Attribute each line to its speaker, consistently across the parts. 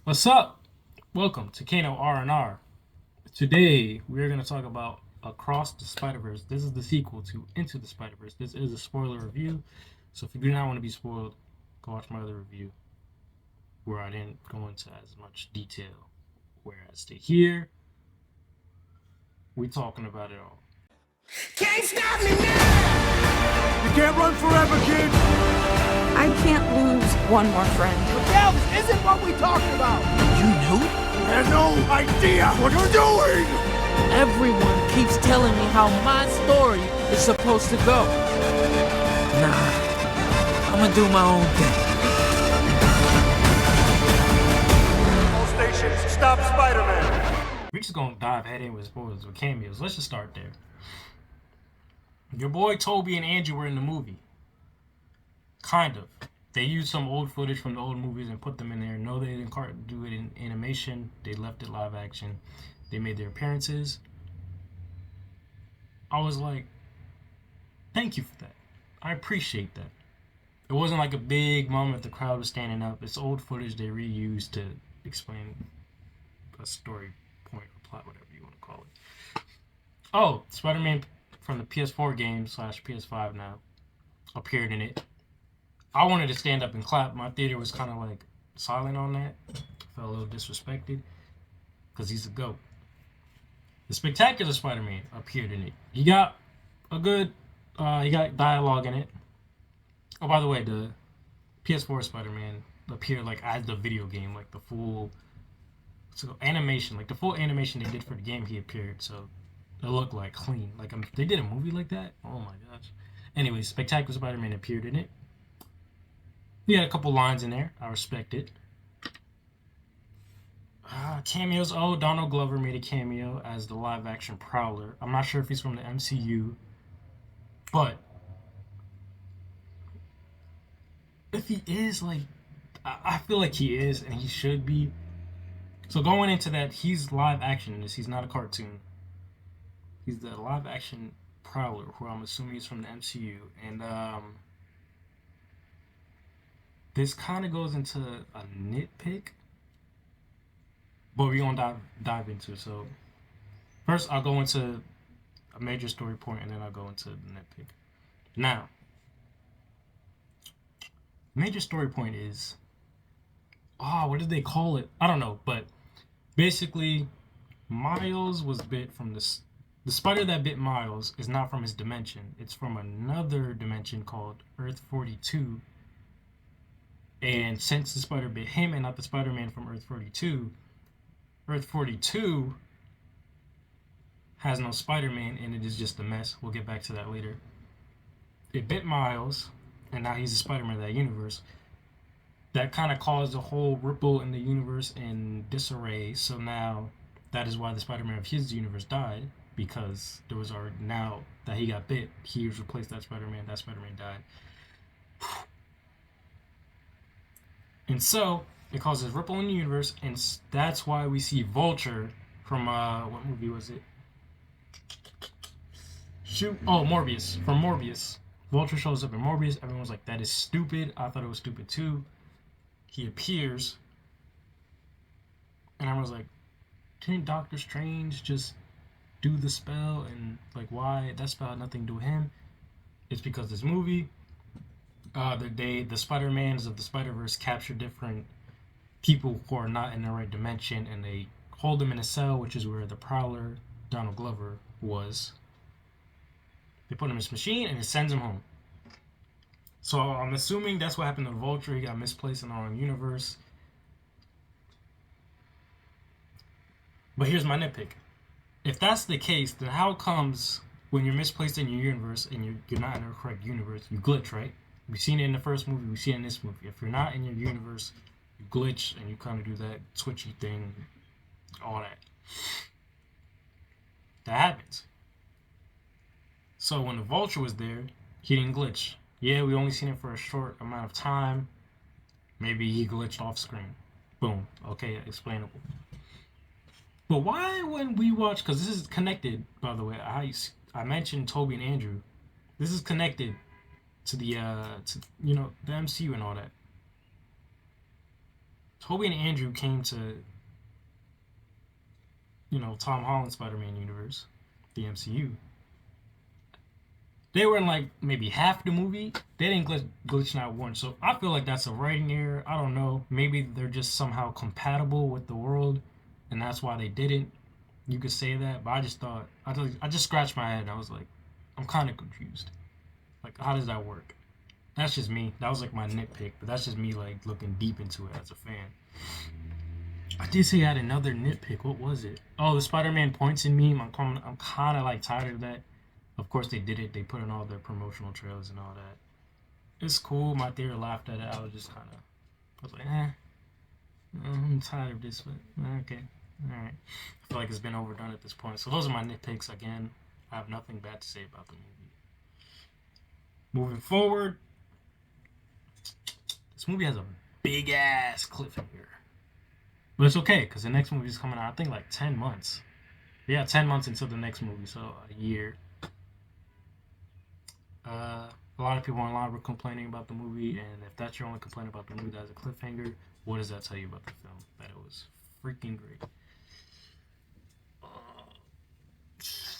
Speaker 1: What's up? Welcome to Kano R&R. Today we're going to talk about Across the Spider-Verse. This is the sequel to Into the Spider-Verse. This is a spoiler review, so if you do not want to be spoiled, go watch my other review where I didn't go into as much detail. Whereas to here, we talking about it all.
Speaker 2: Can't stop me now!
Speaker 3: You can't run forever, kid!
Speaker 4: I can't lose one more friend.
Speaker 2: Miguel, this isn't what we talked about!
Speaker 3: You knew? You have no idea what you're doing!
Speaker 5: Everyone keeps telling me how my story is supposed to go. Nah, I'm gonna do my own thing.
Speaker 3: All stations, stop Spider-Man!
Speaker 1: We're just going to dive head in with spoilers with cameos. Let's just start there. Your boy Toby and Andrew were in the movie. Kind of. They used some old footage from the old movies and put them in there. No, they didn't do it in animation. They left it live action. They made their appearances. I was like, thank you for that. I appreciate that. It wasn't like a big moment the crowd was standing up. It's old footage they reused to explain a story point or plot, whatever you want to call it. Oh, Spider-Man from the PS4 game / PS5 now appeared in it. I wanted to stand up and clap. My theater was kind of like silent on that. I felt a little disrespected because he's a GOAT. The Spectacular Spider-Man appeared in it. He got a good, he got dialogue in it. Oh, by the way, the PS4 Spider-Man appeared like as the video game, like the full animation, like the full animation they did for the game. He appeared, so it looked like clean. Like they did a movie like that. Oh my gosh. Anyways, Spectacular Spider-Man appeared in it. He had a couple lines in there. I respect it. Cameos. Oh, Donald Glover made a cameo as the live-action Prowler. I'm not sure if he's from the MCU, but if he is, like, I feel like he is, and he should be. So going into that, he's live-action in this. He's not a cartoon. He's the live-action Prowler, who I'm assuming is from the MCU, and this kind of goes into a nitpick, but we're gonna dive into it. So first, I'll go into a major story point, and then I'll go into the nitpick. Now, major story point is, what did they call it? I don't know, but basically, Miles was bit from this. The spider that bit Miles is not from his dimension. It's from another dimension called Earth 42. And since the spider bit him and not the Spider-Man from Earth 42, Earth 42 has no Spider-Man and it is just a mess. We'll get back to that later. It bit Miles, and now he's the Spider-Man of that universe. That kind of caused a whole ripple in the universe and disarray. So now that is why the Spider-Man of his universe died, because there was already, now that he got bit, he replaced that Spider-Man died. And so it causes ripple in the universe, and that's why we see Vulture from what movie was it? Morbius. From Morbius. Vulture shows up in Morbius. Everyone's like, that is stupid. I thought it was stupid too. He appears, and I was like, didn't Doctor Strange just do the spell? And like, why that spell had nothing to do with him? It's because this movie, the Spider-Mans of the Spider-Verse capture different people who are not in the right dimension, and they hold them in a cell, which is where the Prowler, Donald Glover, was. They put him in this machine, and it sends him home. So I'm assuming that's what happened to Vulture. He got misplaced in our own universe. But here's my nitpick. If that's the case, then how comes when you're misplaced in your universe and you're not in the correct universe, you glitch, right? We've seen it in the first movie. We've seen it in this movie. If you're not in your universe, you glitch and you kind of do that twitchy thing, all that. That happens. So when the Vulture was there, he didn't glitch. Yeah, we only seen it for a short amount of time. Maybe he glitched off screen. Boom. Okay, explainable. But why when we watch, because this is connected, by the way, I mentioned Toby and Andrew. This is connected to the the MCU and all that. Toby and Andrew came to, Tom Holland Spider-Man universe, the MCU. They were in like maybe half the movie. They didn't glitch not one. So I feel like that's a writing error. I don't know. Maybe they're just somehow compatible with the world, and that's why they didn't. You could say that, but I just thought I just scratched my head and I was like, I'm kind of confused. Like, how does that work? That's just me. That was like my nitpick, but that's just me like looking deep into it as a fan. I did say I had another nitpick. What was it? Oh, the Spider-Man points in meme. I'm kind of like tired of that. Of course they did it. They put in all their promotional trailers and all that. It's cool. My theater laughed at it. I was just kind of, I was like, I'm tired of this, but okay. Alright. I feel like it's been overdone at this point. So those are my nitpicks. Again, I have nothing bad to say about the movie. Moving forward, this movie has a big ass cliffhanger. But it's okay, because the next movie is coming out, I think, like 10 months. Yeah, 10 months until the next movie, so a year. A lot of people online were complaining about the movie, and if that's your only complaint about the movie that has a cliffhanger, what does that tell you about the film? That it was freaking great.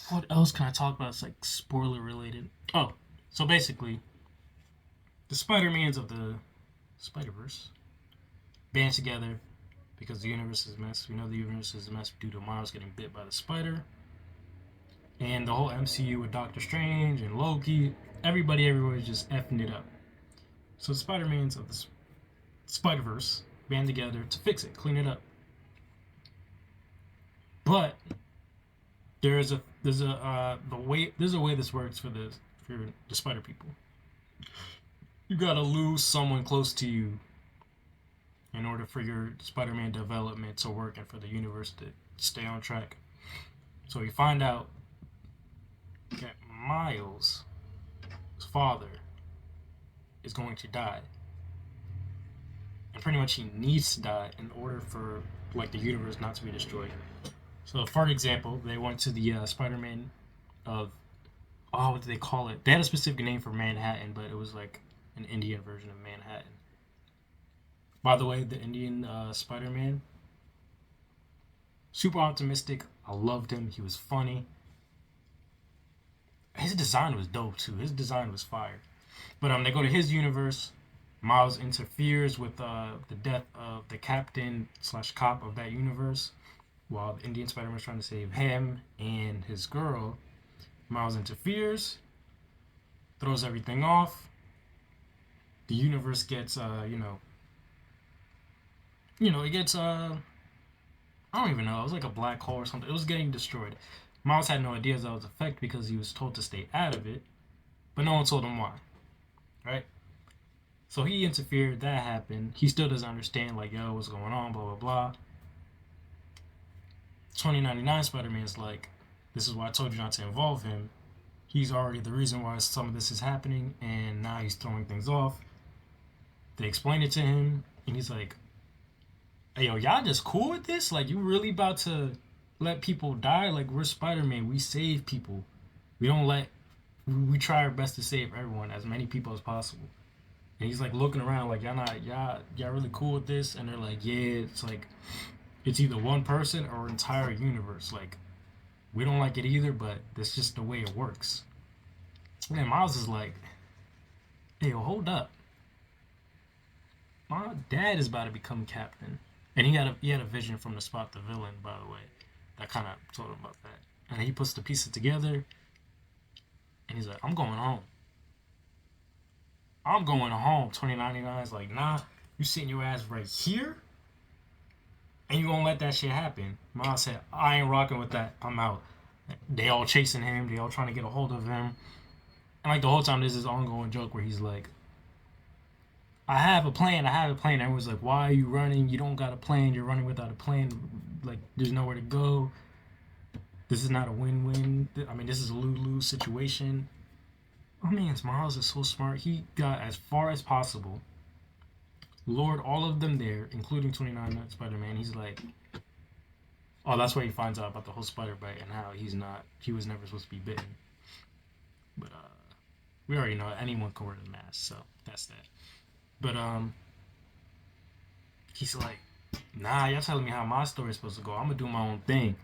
Speaker 1: What else can I talk about? It's like spoiler related. Oh, so basically, the Spider-Mans of the Spider-Verse band together because the universe is a mess. We know the universe is a mess due to Miles getting bit by the spider. And the whole MCU with Doctor Strange and Loki, everybody everywhere is just effing it up. So the Spider-Mans of the Spider-Verse band together to fix it, clean it up. But there's a way this works for the Spider people. You gotta lose someone close to you in order for your Spider-Man development to work and for the universe to stay on track. So you find out that Miles' father is going to die. And pretty much he needs to die in order for like the universe not to be destroyed. So for example, they went to the Spider-Man of, what did they call it? They had a specific name for Manhattan, but it was like an Indian version of Manhattan. By the way, the Indian Spider-Man, super optimistic. I loved him. He was funny. His design was dope too. His design was fire. But they go to his universe. Miles interferes with the death of the captain/cop of that universe, while the Indian Spider-Man is trying to save him and his girl. Miles interferes, throws everything off. The universe gets it gets I don't even know. It was like a black hole or something. It was getting destroyed. Miles had no idea that was a fact because he was told to stay out of it, but no one told him why. Right? So he interfered. That happened. He still doesn't understand. Like, yo, what's going on? Blah blah blah. 2099 Spider-Man's like, this is why I told you not to involve him. He's already the reason why some of this is happening, and now he's throwing things off. They explain it to him, and he's like, hey, yo, y'all just cool with this? Like, you really about to let people die? Like, we're Spider-Man. We save people. We try our best to save everyone, as many people as possible. And he's like looking around like, y'all really cool with this? And they're like, yeah, it's like, it's either one person or entire universe. Like, we don't like it either, but that's just the way it works. And Miles is like, hey, yo, hold up. My dad is about to become captain. And he had a vision from the spot the villain, by the way, that kind of told him about that. And he puts the pieces together, and he's like, I'm going home. 2099 is like, nah, you sitting your ass right here, and you gonna let that shit happen. Miles said, I ain't rocking with that. I'm out. They all chasing him. They all trying to get a hold of him. And like the whole time, there's this ongoing joke where he's like, I have a plan. Everyone's like, why are you running? You don't got a plan. You're running without a plan. Like, there's nowhere to go. This is not a win-win. I mean, this is a lose-lose situation. Oh man, Miles is so smart. He got as far as possible, lured all of them there, including 29 Spider-Man. He's like, oh, that's where he finds out about the whole spider bite and how he was never supposed to be bitten. But we already know anyone can wear the mask, so that's that. But he's like, nah, y'all telling me how my story's supposed to go. I'm gonna do my own thing.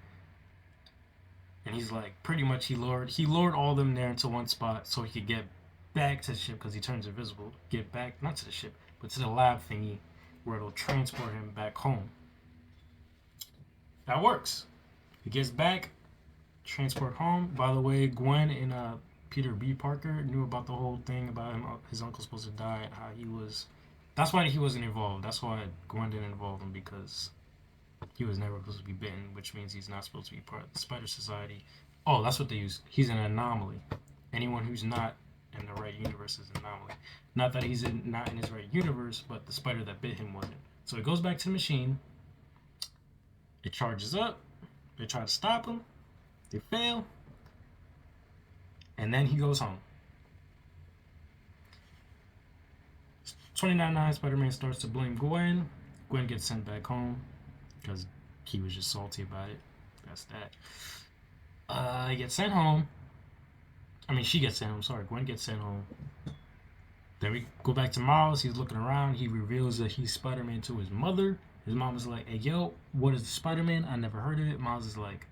Speaker 1: And he's like, pretty much he lured all them there into one spot so he could get back to the ship because he turns invisible. Get back, not to the ship, but to the lab thingy where it'll transport him back home. That works. He gets back, transport home. By the way, Gwen and Peter B. Parker knew about the whole thing about him, his uncle supposed to die, and how he was. That's why he wasn't involved. That's why Gwen didn't involve him, because he was never supposed to be bitten, which means he's not supposed to be part of the Spider Society. Oh, that's what they use. He's an anomaly. Anyone who's not in the right universe is an anomaly. Not that he's not in his right universe, but the spider that bit him wasn't. So he goes back to the machine. It charges up. They try to stop him. They fail. And then he goes home. 29-9, Spider-Man starts to blame Gwen. Gwen gets sent back home because he was just salty about it. That's that. He gets sent home. I mean, she gets sent home. Sorry, Gwen gets sent home. Then we go back to Miles. He's looking around. He reveals that he's Spider-Man to his mother. His mom is like, hey, yo, what is the Spider-Man? I never heard of it. Miles is like,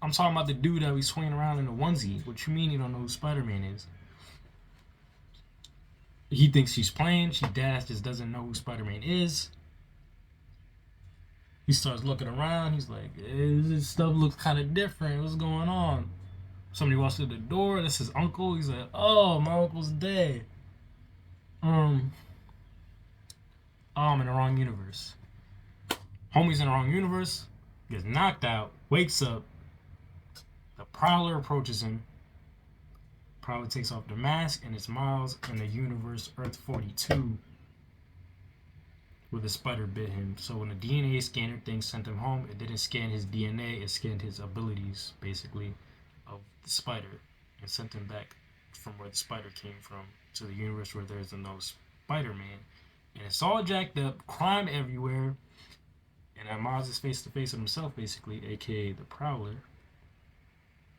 Speaker 1: I'm talking about the dude that was swinging around in a onesie. What you mean you don't know who Spider-Man is? He thinks she's playing. She just doesn't know who Spider-Man is. He starts looking around. He's like, this stuff looks kind of different. What's going on? Somebody walks through the door. That's his uncle. He's like, oh, my uncle's dead. I'm in the wrong universe. Homie's in the wrong universe. Gets knocked out. Wakes up. The Prowler approaches him. Prowler takes off the mask, and it's Miles in the universe Earth 42 where the spider bit him. So when the DNA scanner thing sent him home, it didn't scan his DNA. It scanned his abilities, basically, of the spider, and sent him back from where the spider came from to the universe where there's no Spider-Man. And it's all jacked up, crime everywhere, and Miles is face to face with himself, basically, aka the Prowler.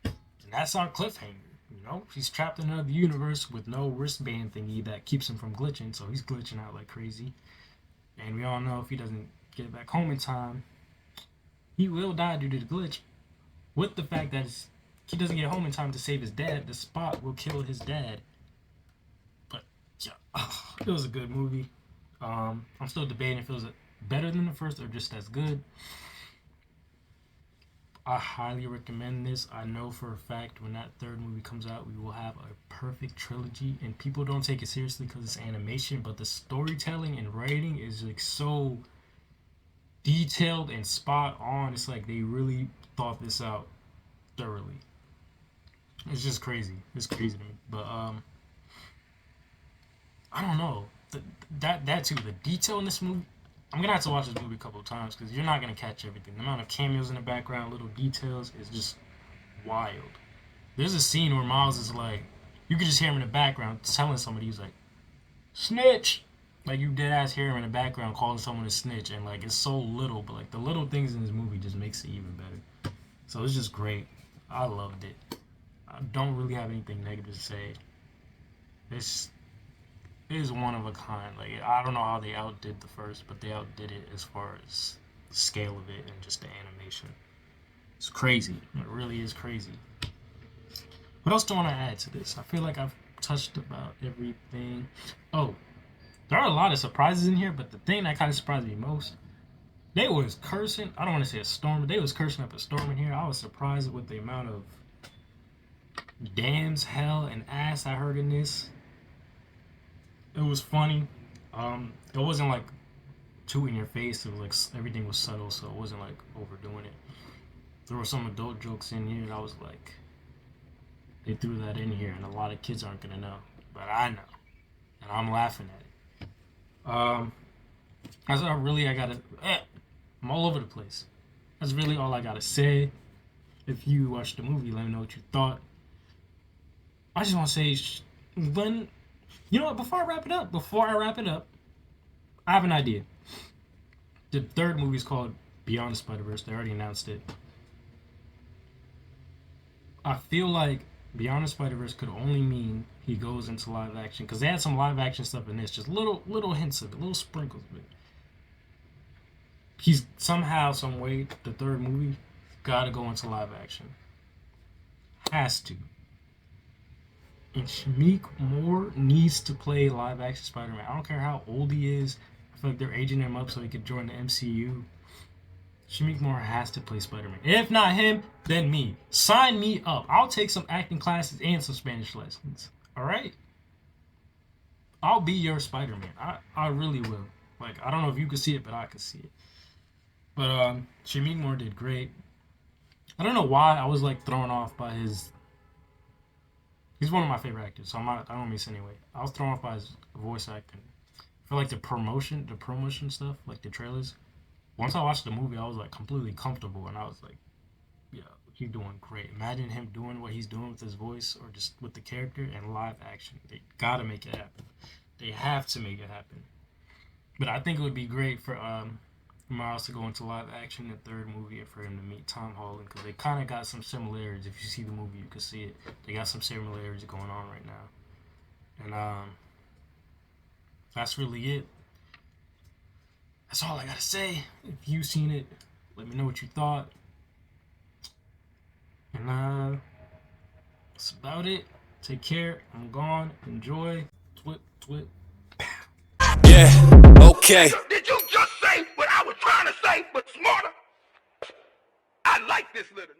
Speaker 1: And that's our cliffhanger. You know, he's trapped in another universe with no wristband thingy that keeps him from glitching, so he's glitching out like crazy. And we all know if he doesn't get back home in time, he will die due to the glitch. With the fact that he doesn't get home in time to save his dad, the spot will kill his dad. But yeah, it was a good movie. I'm still debating if it was better than the first or just as good. I highly recommend this. I know for a fact when that third movie comes out, we will have a perfect trilogy, and people don't take it seriously because it's animation, but the storytelling and writing is like so detailed and spot on. It's like they really thought this out thoroughly. It's just crazy. It's crazy to me. But I don't know. That too. The detail in this movie. I'm gonna have to watch this movie a couple of times because you're not gonna catch everything. The amount of cameos in the background, little details, is just wild. There's a scene where Miles is like, you could just hear him in the background telling somebody, he's like, snitch. Like you dead ass hear him in the background calling someone a snitch, and like it's so little, but like the little things in this movie just makes it even better. So it's just great. I loved it. I don't really have anything negative to say. It is one of a kind. Like I don't know how they outdid the first, but they outdid it as far as the scale of it and just the animation. It's crazy. It really is crazy. What else do I want to add to this? I feel like I've touched about everything. Oh, there are a lot of surprises in here, but the thing that kind of surprised me most, they was cursing. I don't want to say a storm, but they was cursing up a storm in here. I was surprised with the amount of dams, hell, and ass I heard in this. It was funny. It wasn't like too in your face. It was like everything was subtle, so it wasn't like overdoing it. There were some adult jokes in here that I was like, they threw that in here, and a lot of kids aren't gonna know, but I know, and I'm laughing at it. That's all really I gotta. I'm all over the place. That's really all I gotta say. If you watched the movie, let me know what you thought. I just want to say, when. You know what? Before I wrap it up, I have an idea. The third movie is called Beyond the Spider-Verse. They already announced it. I feel like Beyond the Spider-Verse could only mean he goes into live action, because they had some live action stuff in this, just little hints of it, little sprinkles of it. He's somehow, some way, the third movie, gotta go into live action. Has to. And Shameik Moore needs to play live action Spider-Man. I don't care how old he is. I feel like they're aging him up so he could join the MCU. Shameik Moore has to play Spider-Man. If not him, then me. Sign me up. I'll take some acting classes and some Spanish lessons. Alright? I'll be your Spider-Man. I really will. Like, I don't know if you can see it, but I can see it. But Shameik Moore did great. I don't know why I was like thrown off by his. He's one of my favorite actors, so I don't miss anyway. I was thrown off by his voice acting. I feel like the promotion stuff, like the trailers. Once I watched the movie, I was like completely comfortable, and I was like, yeah, he's doing great. Imagine him doing what he's doing with his voice or just with the character and live action. They gotta make it happen. They have to make it happen. But I think it would be great for Miles to go into live action in the third movie and for him to meet Tom Holland, because they kind of got some similarities. If you see the movie, you can see it. They got some similarities going on right now. And that's really it. That's all I gotta say. If you've seen it, let me know what you thought. And that's about it. Take care. I'm gone. Enjoy. Twit.
Speaker 3: Yeah, okay.
Speaker 2: Did you just say what I was trying to say, but smarter? I like this little...